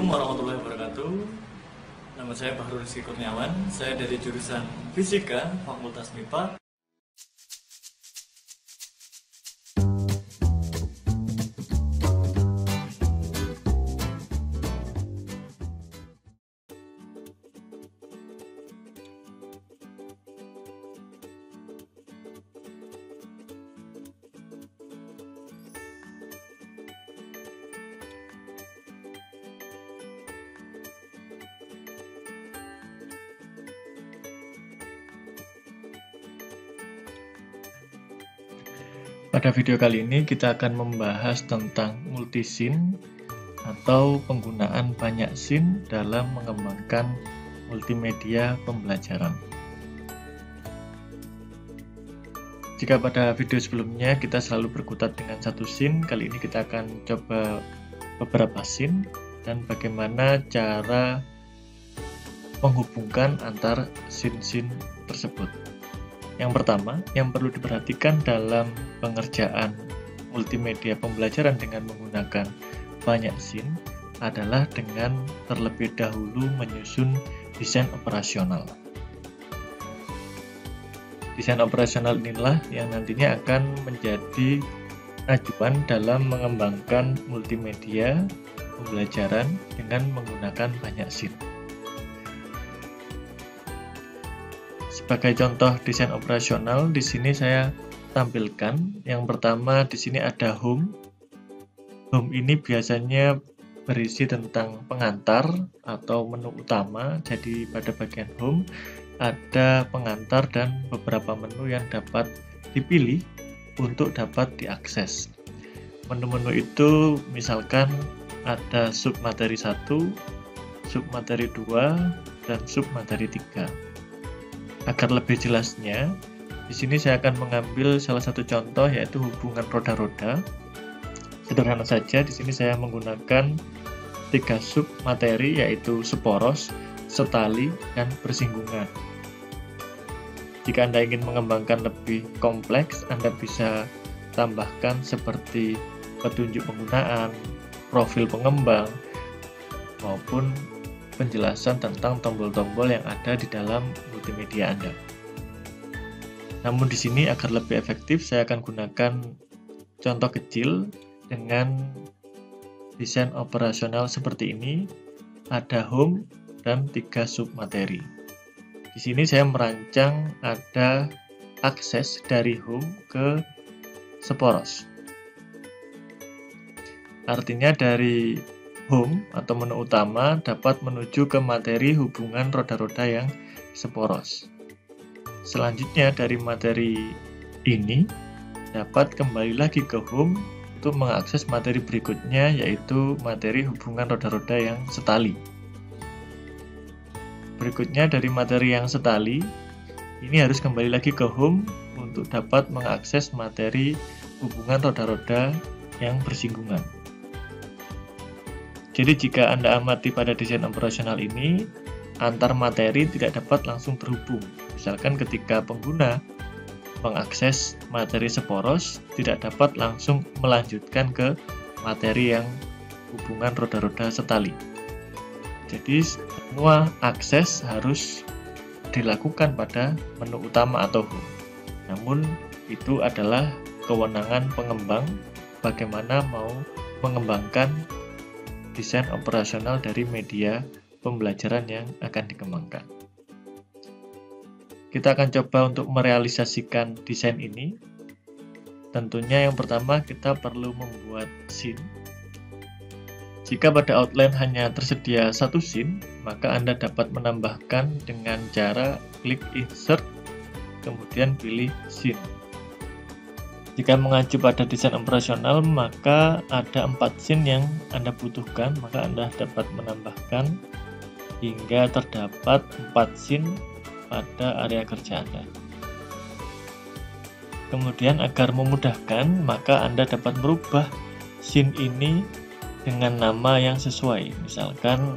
Assalamualaikum warahmatullahi wabarakatuh. Nama saya Bahrul Rizky Kurniawan. Saya dari jurusan Fisika, Fakultas MIPA. Pada video kali ini kita akan membahas tentang multisin atau penggunaan banyak sin dalam mengembangkan multimedia pembelajaran. Jika pada video sebelumnya kita selalu berkutat dengan satu sin, kali ini kita akan coba beberapa sin dan bagaimana cara menghubungkan antar sin-sin tersebut. Yang pertama, yang perlu diperhatikan dalam pengerjaan multimedia pembelajaran dengan menggunakan banyak sin adalah dengan terlebih dahulu menyusun desain operasional. Desain operasional inilah yang nantinya akan menjadi acuan dalam mengembangkan multimedia pembelajaran dengan menggunakan banyak sin. Sebagai contoh desain operasional, di sini saya tampilkan. Yang pertama di sini ada home. Home ini biasanya berisi tentang pengantar atau menu utama. Jadi pada bagian home ada pengantar dan beberapa menu yang dapat dipilih untuk dapat diakses. Menu-menu itu misalkan ada submateri 1, submateri 2, dan submateri 3. Agar lebih jelasnya, di sini saya akan mengambil salah satu contoh yaitu hubungan roda-roda. Sederhana saja, di sini saya menggunakan 3 sub materi yaitu seporos, setali, dan bersinggungan. Jika Anda ingin mengembangkan lebih kompleks, Anda bisa tambahkan seperti petunjuk penggunaan, profil pengembang, maupun penjelasan tentang tombol-tombol yang ada di dalam multimedia Anda. Namun di sini agar lebih efektif saya akan gunakan contoh kecil dengan desain operasional seperti ini. Ada home dan 3 submateri. Di sini saya merancang ada akses dari home ke seporos. Artinya dari home atau menu utama dapat menuju ke materi hubungan roda-roda yang seporos. Selanjutnya dari materi ini dapat kembali lagi ke home untuk mengakses materi berikutnya yaitu materi hubungan roda-roda yang setali. Berikutnya dari materi yang setali ini harus kembali lagi ke home untuk dapat mengakses materi hubungan roda-roda yang bersinggungan. Jadi jika Anda amati pada desain operasional ini, antar materi tidak dapat langsung terhubung. Misalkan ketika pengguna mengakses materi seporos, tidak dapat langsung melanjutkan ke materi yang hubungan roda-roda setali. Jadi semua akses harus dilakukan pada menu utama atau home. Namun itu adalah kewenangan pengembang bagaimana mau mengembangkan desain operasional dari media pembelajaran yang akan dikembangkan. Kita akan coba untuk merealisasikan desain ini. Tentunya yang pertama kita perlu membuat sin. Jika pada outline hanya tersedia satu sin, maka Anda dapat menambahkan dengan cara klik insert, kemudian pilih sin. Jika mengacu pada desain operasional, maka ada 4 sin yang Anda butuhkan, maka Anda dapat menambahkan hingga terdapat 4 sin pada area kerja Anda. Kemudian agar memudahkan, maka Anda dapat merubah sin ini dengan nama yang sesuai. Misalkan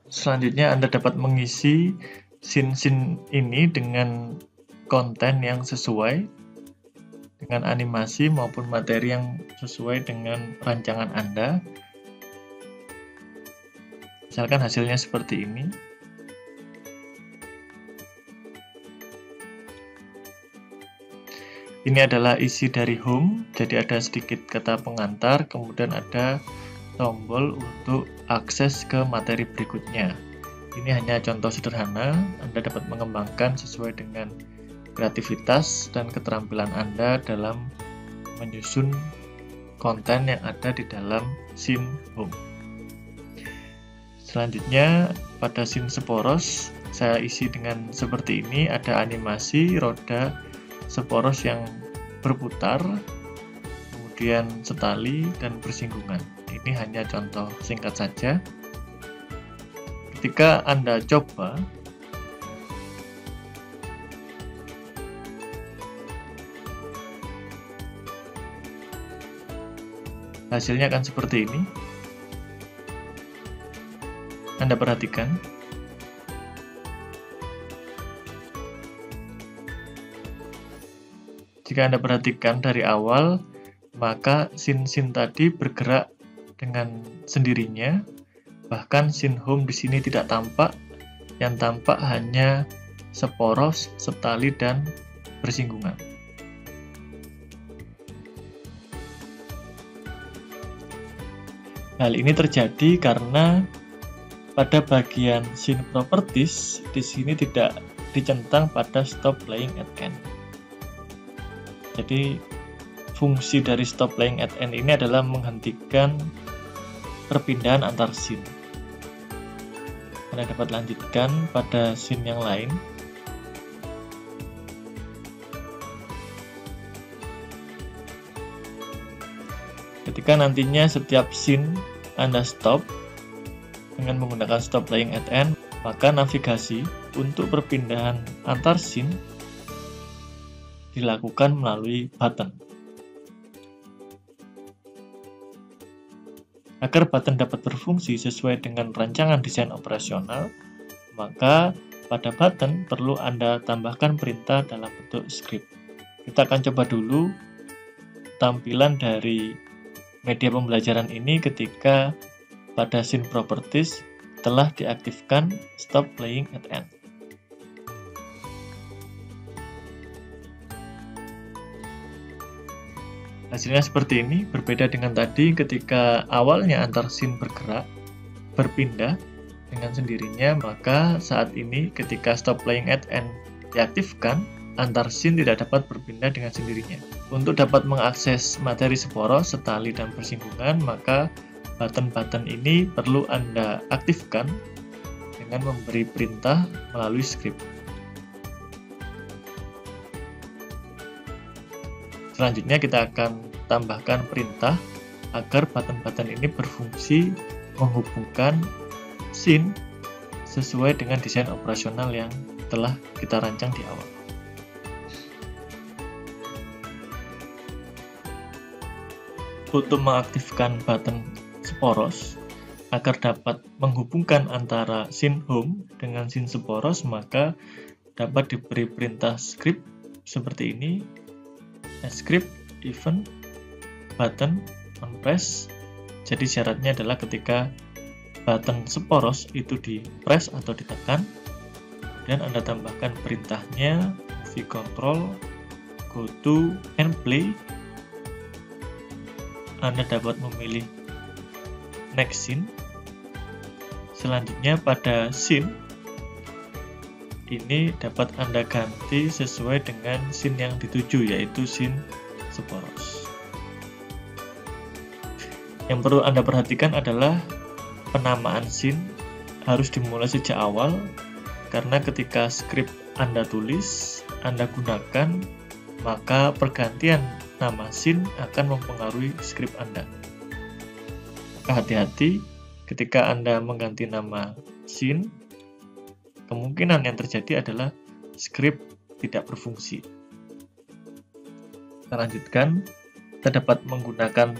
Selanjutnya Anda dapat mengisi scene ini dengan konten yang sesuai, dengan animasi maupun materi yang sesuai dengan rancangan Anda. Misalkan hasilnya seperti ini. Ini adalah isi dari home, jadi ada sedikit kata pengantar, kemudian ada tombol untuk akses ke materi berikutnya. Ini hanya contoh sederhana, Anda dapat mengembangkan sesuai dengan kreativitas dan keterampilan Anda dalam menyusun konten yang ada di dalam scene home. Selanjutnya, pada scene Seporos, saya isi dengan seperti ini, ada animasi roda Seporos yang berputar, kemudian setali dan bersinggungan. Ini hanya contoh singkat saja. Ketika Anda coba, hasilnya akan seperti ini. Anda perhatikan. Jika Anda perhatikan dari awal, maka scene tadi bergerak dengan sendirinya. Bahkan scene home di sini tidak tampak. Yang tampak hanya seporos, setali, dan bersinggungan. Hal ini terjadi karena pada bagian scene properties di sini tidak dicentang pada stop playing at end. Jadi fungsi dari stop playing at end ini adalah menghentikan perpindahan antar scene. Anda dapat lanjutkan pada scene yang lain. Ketika nantinya setiap scene Anda stop dengan menggunakan stop playing at end, maka navigasi untuk perpindahan antar scene dilakukan melalui button. Agar button dapat berfungsi sesuai dengan rancangan desain operasional, maka pada button perlu Anda tambahkan perintah dalam bentuk script. Kita akan coba dulu tampilan dari media pembelajaran ini ketika pada scene properties telah diaktifkan stop playing at end. Hasilnya seperti ini, berbeda dengan tadi ketika awalnya antar scene bergerak, berpindah dengan sendirinya, maka saat ini ketika stop playing at end diaktifkan, antar scene tidak dapat berpindah dengan sendirinya. Untuk dapat mengakses materi Seporos, setali, dan bersinggungan, maka button-button ini perlu Anda aktifkan dengan memberi perintah melalui script. Selanjutnya kita akan tambahkan perintah agar button-button ini berfungsi menghubungkan scene sesuai dengan desain operasional yang telah kita rancang di awal. Untuk mengaktifkan button Seporos agar dapat menghubungkan antara scene home dengan scene Seporos, maka dapat diberi perintah script seperti ini. Script event button on press. Jadi syaratnya adalah ketika button Seporos itu di press atau ditekan, kemudian Anda tambahkan perintahnya movie control go to and play. Anda dapat memilih next scene. Selanjutnya pada scene ini dapat Anda ganti sesuai dengan scene yang dituju, yaitu scene Seporos. Yang perlu Anda perhatikan adalah penamaan scene harus dimulai sejak awal, karena ketika script Anda tulis, Anda gunakan, maka pergantian nama scene akan mempengaruhi script Anda. Maka hati-hati ketika Anda mengganti nama scene, kemungkinan yang terjadi adalah script tidak berfungsi. Kita lanjutkan, kita dapat menggunakan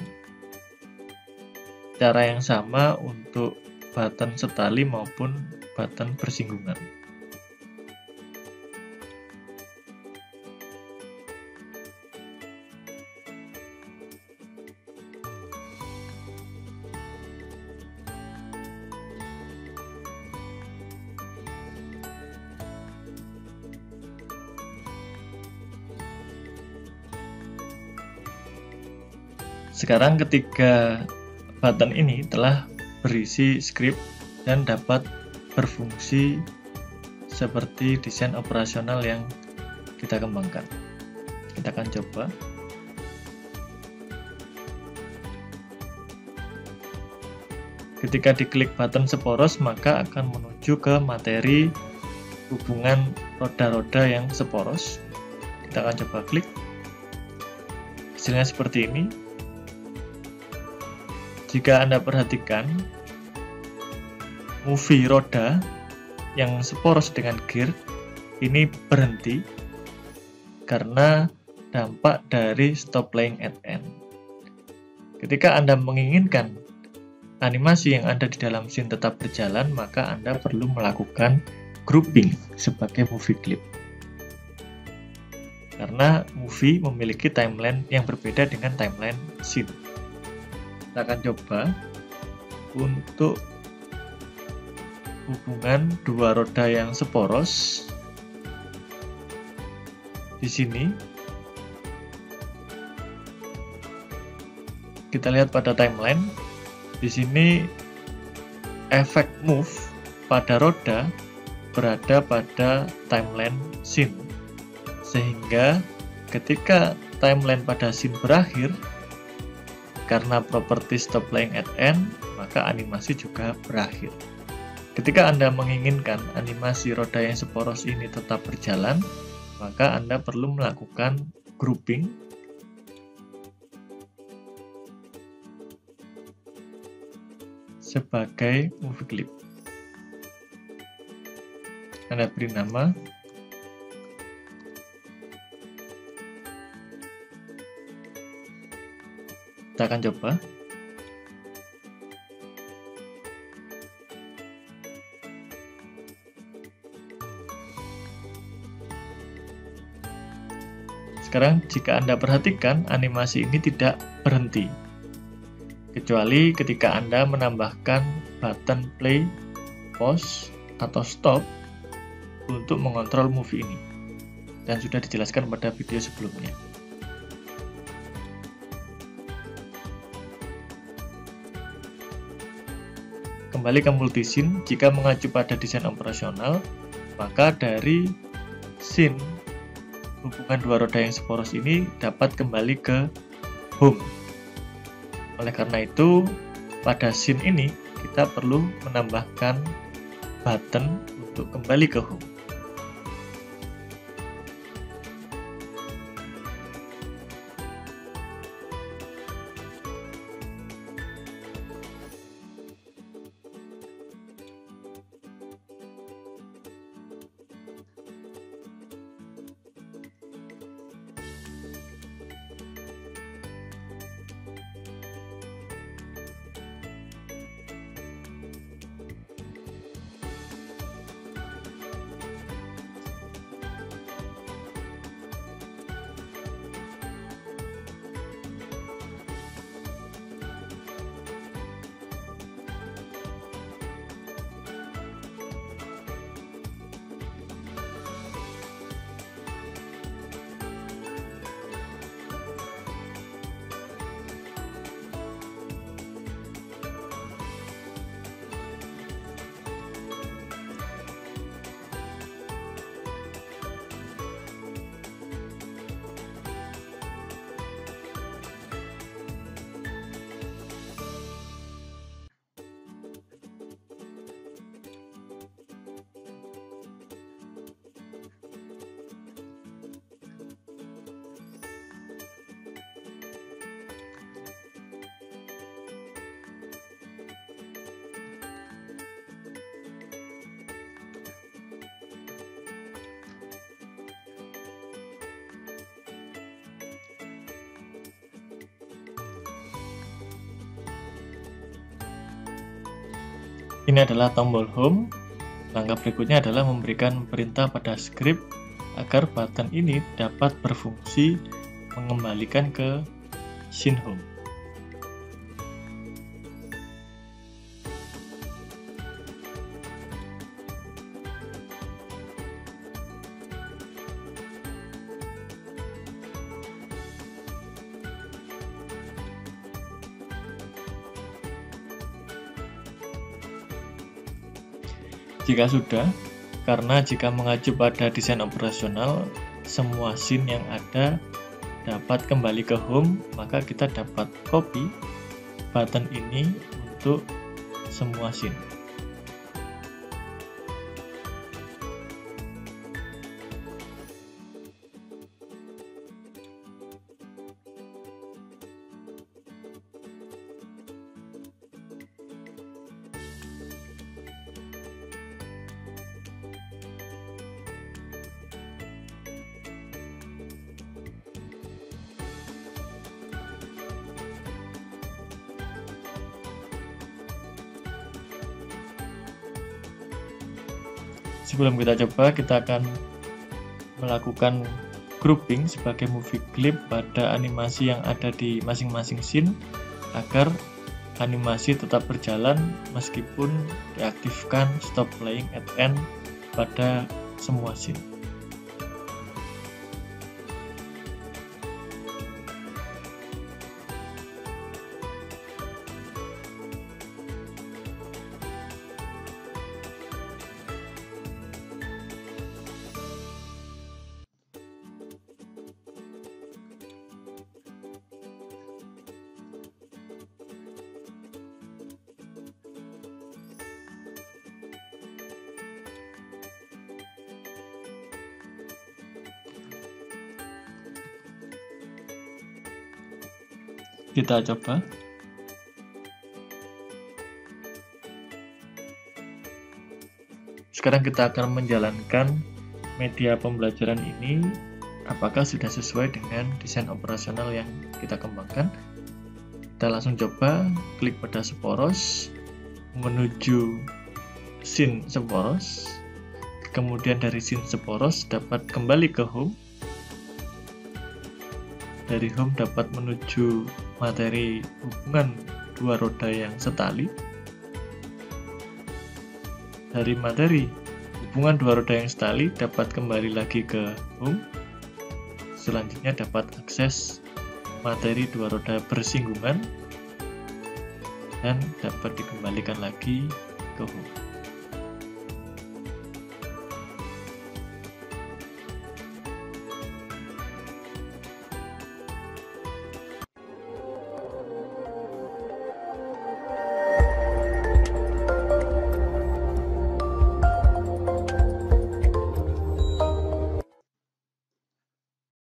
cara yang sama untuk button setali maupun button bersinggungan. Sekarang ketiga button ini telah berisi script dan dapat berfungsi seperti desain operasional yang kita kembangkan. Kita akan coba. Ketika diklik button seporos, maka akan menuju ke materi hubungan roda-roda yang seporos. Kita akan coba klik. Hasilnya seperti ini. Jika Anda perhatikan, movie roda yang seporos dengan gear ini berhenti karena dampak dari stop playing at end. Ketika Anda menginginkan animasi yang ada di dalam scene tetap berjalan, maka Anda perlu melakukan grouping sebagai movie clip. Karena movie memiliki timeline yang berbeda dengan timeline scene. Kita akan coba untuk hubungan dua roda yang seporos. Di sini kita lihat pada timeline. Di sini efek move pada roda berada pada timeline scene, sehingga ketika timeline pada scene berakhir, karena properti stop playing at end, maka animasi juga berakhir. Ketika Anda menginginkan animasi roda yang seporos ini tetap berjalan, maka Anda perlu melakukan grouping sebagai movie clip. Anda beri nama. Kita akan coba. Sekarang jika Anda perhatikan, animasi ini tidak berhenti, kecuali ketika Anda menambahkan button play, pause, atau stop untuk mengontrol movie ini, dan sudah dijelaskan pada video sebelumnya. Kembali ke multiscene, jika mengacu pada desain operasional, maka dari scene hubungan dua roda yang seporos ini dapat kembali ke home. Oleh karena itu, pada scene ini kita perlu menambahkan button untuk kembali ke home. Ini adalah tombol home. Langkah berikutnya adalah memberikan perintah pada script agar button ini dapat berfungsi mengembalikan ke scene home. Jika sudah, karena jika mengacu pada desain operasional, semua scene yang ada dapat kembali ke home, maka kita dapat copy button ini untuk semua scene. Sebelum kita coba, kita akan melakukan grouping sebagai movie clip pada animasi yang ada di masing-masing scene agar animasi tetap berjalan meskipun diaktifkan stop playing at end pada semua scene. Kita coba. Sekarang kita akan menjalankan media pembelajaran ini apakah sudah sesuai dengan desain operasional yang kita kembangkan. Kita langsung coba, klik pada Sporos, menuju scene Sporos, kemudian dari scene Sporos dapat kembali ke home. Dari home dapat menuju materi hubungan dua roda yang setali. Dari materi hubungan dua roda yang setali dapat kembali lagi ke home. Selanjutnya dapat akses materi dua roda bersinggungan dan dapat dikembalikan lagi ke home.